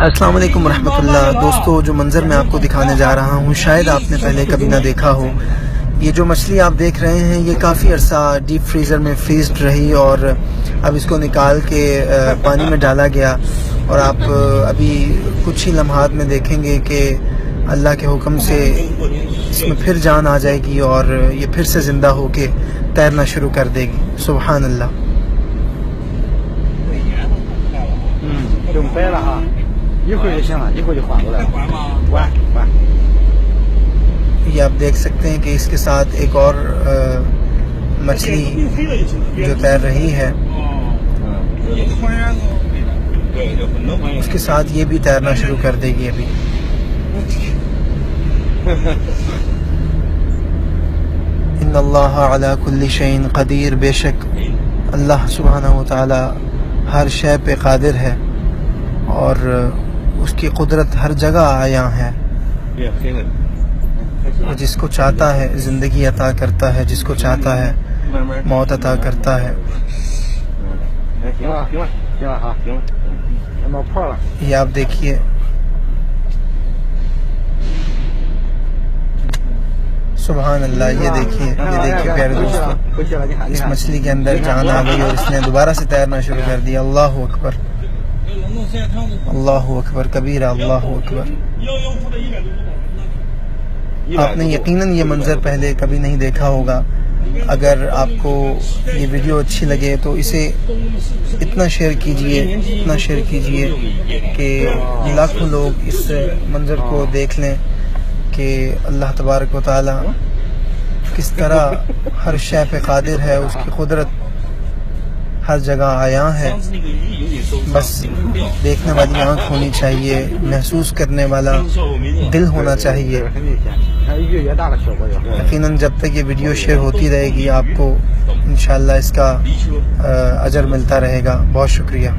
अस्सलाम वालेकुम रहमतुल्लाह। दोस्तों, जो मंज़र मैं आपको दिखाने जा रहा हूँ शायद आपने पहले कभी ना देखा हो। ये जो मछली आप देख रहे हैं ये काफ़ी अरसा डीप फ्रीज़र में फ्रीज़्ड रही और अब इसको निकाल के पानी में डाला गया और आप अभी कुछ ही लम्हात में देखेंगे कि अल्लाह के हुक्म से इसमें फिर जान आ जाएगी और ये फिर से ज़िंदा होके तैरना शुरू कर देगी। सुबहान अल्लाह। 用掰了哈，一会儿就行了，一会儿就缓过来了。缓。 ये आप देख सकते हैं कि इसके साथ एक और मछली जो तैर रही है उसके साथ ये भी तैरना शुरू कर देगी अभी। इन्नल्लाह अला कुल्ली शैइन क़दीर, बेशक अल्लाह सुब्हानहु व तआला हर शय पे कादिर है और उसकी कुदरत हर जगह आया है। वो जिसको चाहता है ज़िंदगी अता करता है, जिसको चाहता है मौत अता करता है। ये आप देखिए, सुभान अल्लाह। ये देखिए प्यारे दोस्तों, इस मछली के अंदर जान आ गई और इसने दोबारा से तैरना शुरू कर दिया। अल्लाहु अकबर, अल्लाहु अकबर कबीरा, अल्लाहु अकबर। आपने यकीनन ये मंज़र पहले कभी नहीं देखा होगा। अगर आपको ये वीडियो अच्छी लगे तो इसे इतना शेयर कीजिए कि लाखों लोग इस मंज़र को देख लें कि अल्लाह तबारक व तआला किस तरह हर शय पे कादिर है, उसकी कुदरत हर जगह आया है। बस देखने वाली आँख होनी चाहिए, महसूस करने वाला दिल होना चाहिए। यकीनन जब तक ये वीडियो शेयर होती रहेगी आपको इंशाअल्लाह इसका अजर मिलता रहेगा। बहुत शुक्रिया।